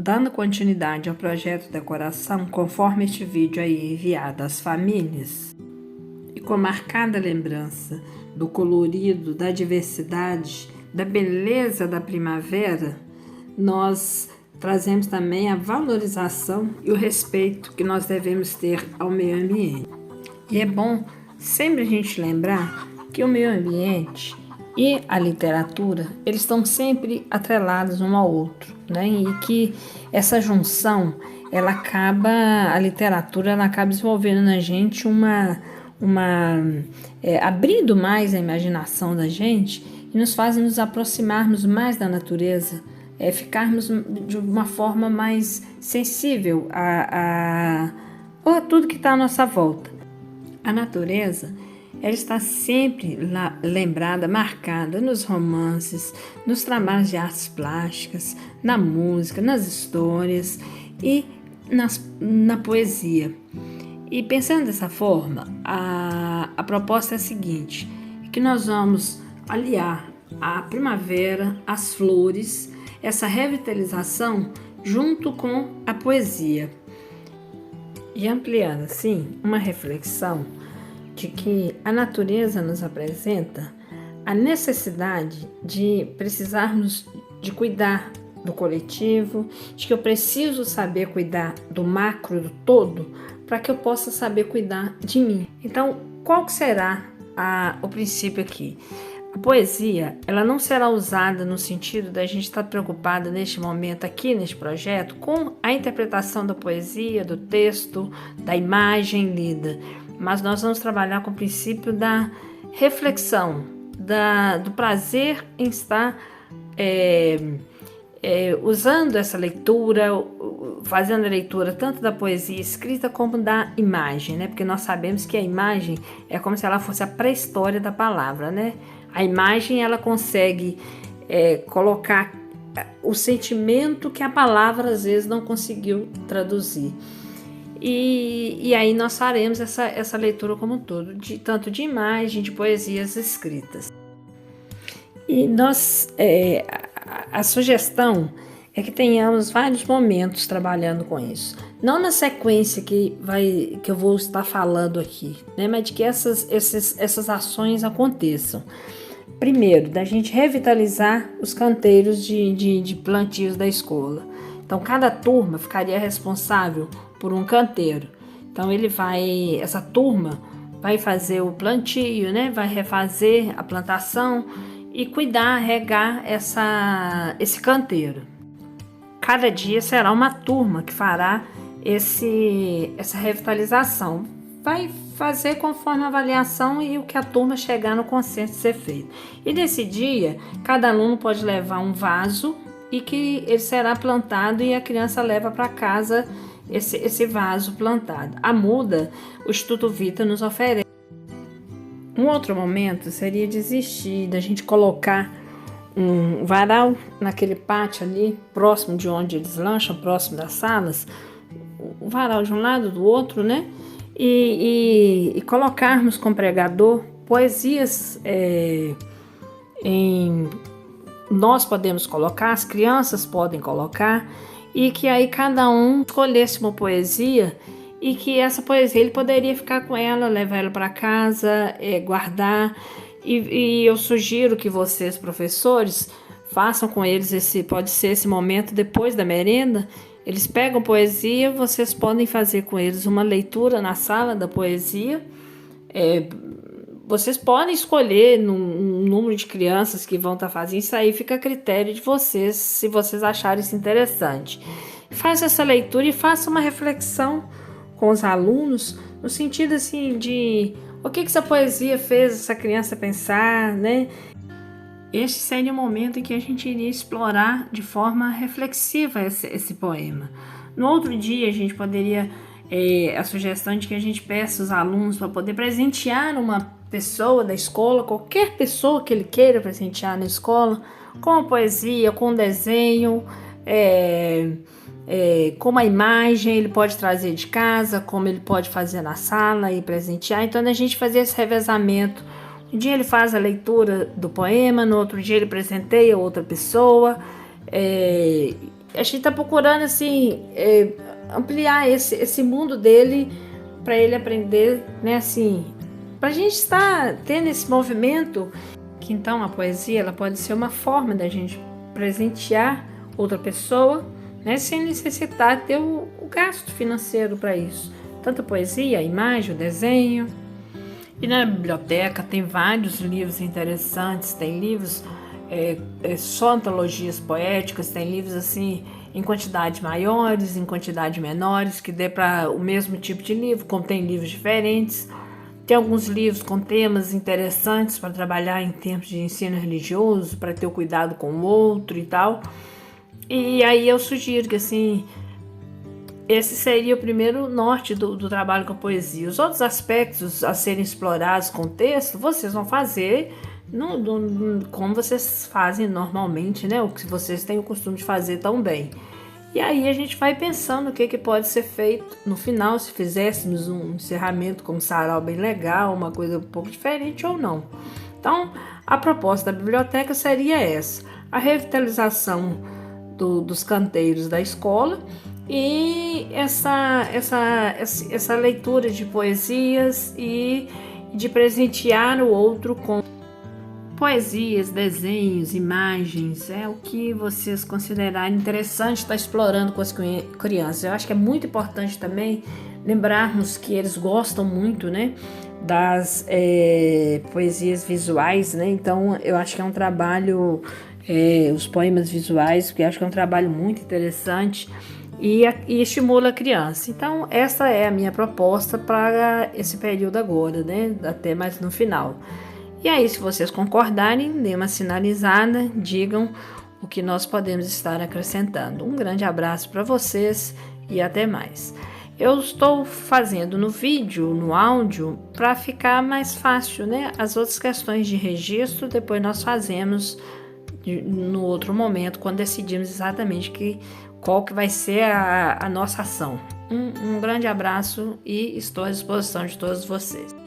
Dando continuidade ao projeto Decoração, conforme este vídeo aí enviado às famílias, e com marcada lembrança do colorido, da diversidade, da beleza da primavera, nós trazemos também a valorização e o respeito que nós devemos ter ao meio ambiente. E é bom sempre a gente lembrar que o meio ambiente e a literatura, eles estão sempre atrelados um ao outro, né? E que essa junção, a literatura, ela acaba desenvolvendo na gente abrindo mais a imaginação da gente e nos faz nos aproximarmos mais da natureza, ficarmos de uma forma mais sensível a tudo que está à nossa volta. A natureza, ela está sempre lembrada, marcada nos romances, nos trabalhos de artes plásticas, na música, nas histórias e na poesia. E pensando dessa forma, a proposta é a seguinte, que nós vamos aliar a primavera, as flores, essa revitalização junto com a poesia. E ampliando assim uma reflexão de que a natureza nos apresenta a necessidade de precisarmos de cuidar do coletivo, de que eu preciso saber cuidar do macro, do todo, para que eu possa saber cuidar de mim. Então, qual que será o princípio aqui? A poesia, ela não será usada no sentido da gente estar preocupada neste momento aqui, neste projeto, com a interpretação da poesia, do texto, da imagem lida, mas nós vamos trabalhar com o princípio da reflexão, do prazer em estar usando essa leitura, fazendo a leitura tanto da poesia escrita como da imagem, né? Porque nós sabemos que a imagem é como se ela fosse a pré-história da palavra, né? A imagem, ela consegue colocar o sentimento que a palavra às vezes não conseguiu traduzir. E aí nós faremos essa leitura como um todo, tanto de imagem, de poesias escritas. E a sugestão é que tenhamos vários momentos trabalhando com isso. Não na sequência que eu vou estar falando aqui, né? Mas de que essas ações aconteçam. Primeiro, da gente revitalizar os canteiros de plantios da escola. Então, cada turma ficaria responsável por um canteiro. Então, essa turma vai fazer o plantio, né? Vai refazer a plantação e cuidar, regar esse canteiro. Cada dia será uma turma que fará essa revitalização. Vai fazer conforme a avaliação e o que a turma chegar no consenso de ser feito. E nesse dia, cada aluno pode levar um vaso e que ele será plantado e a criança leva para casa esse vaso plantado. A muda, o Instituto Vita nos oferece. Um outro momento seria desistir da gente colocar um varal naquele pátio ali, próximo de onde eles lancham, próximo das salas, o varal de um lado, do outro, né? E colocarmos com pregador poesias nós podemos colocar, as crianças podem colocar, e que aí cada um escolhesse uma poesia e que essa poesia ele poderia ficar com ela, levar ela para casa, guardar. E eu sugiro que vocês, professores, façam com eles pode ser esse momento depois da merenda. Eles pegam poesia, vocês podem fazer com eles uma leitura na sala da poesia. Vocês podem escolher um número de crianças que vão estar fazendo isso, aí fica a critério de vocês, se vocês acharem isso interessante. Faça essa leitura e faça uma reflexão com os alunos, no sentido assim de o que essa poesia fez essa criança pensar, né? Este seria o momento em que a gente iria explorar de forma reflexiva esse poema. No outro dia, a gente poderia, a sugestão de que a gente peça os alunos para poder presentear uma pessoa da escola, qualquer pessoa que ele queira presentear na escola, com a poesia, com o desenho, como a imagem, ele pode trazer de casa, como ele pode fazer na sala e presentear. Então, a gente fazer esse revezamento. Um dia ele faz a leitura do poema, no outro dia ele presenteia outra pessoa, A gente está procurando assim ampliar esse mundo dele para ele aprender, né? Assim, para a gente estar tendo esse movimento que então a poesia ela pode ser uma forma da gente presentear outra pessoa, né? Sem necessitar ter o gasto financeiro para isso. Tanto a poesia, a imagem, o desenho. E na biblioteca tem vários livros interessantes, tem livros só antologias poéticas, tem livros assim em quantidades maiores, em quantidades menores, que dê para o mesmo tipo de livro, como tem livros diferentes. Tem alguns livros com temas interessantes para trabalhar em termos de ensino religioso, para ter o cuidado com o outro e tal. E aí eu sugiro que assim, esse seria o primeiro norte do trabalho com a poesia. Os outros aspectos a serem explorados com o texto, vocês vão fazer como vocês fazem normalmente, né? O que vocês têm o costume de fazer tão bem. E aí a gente vai pensando o que pode ser feito no final, se fizéssemos um encerramento com um sarau bem legal, uma coisa um pouco diferente ou não. Então, a proposta da biblioteca seria essa: a revitalização dos canteiros da escola e essa leitura de poesias e de presentear o outro com poesias, desenhos, imagens, o que vocês considerarem interessante estar explorando com as crianças. Eu acho que é muito importante também lembrarmos que eles gostam muito, né, das poesias visuais, né? Então eu acho que é um trabalho, os poemas visuais, porque eu acho que é um trabalho muito interessante e estimula a criança. Então essa é a minha proposta para esse período agora, né, até mais no final. E aí, se vocês concordarem, dê uma sinalizada, digam o que nós podemos estar acrescentando. Um grande abraço para vocês e até mais. Eu estou fazendo no vídeo, no áudio, para ficar mais fácil, né? As outras questões de registro, depois nós fazemos no outro momento, quando decidimos exatamente qual que vai ser a nossa ação. Um grande abraço e estou à disposição de todos vocês.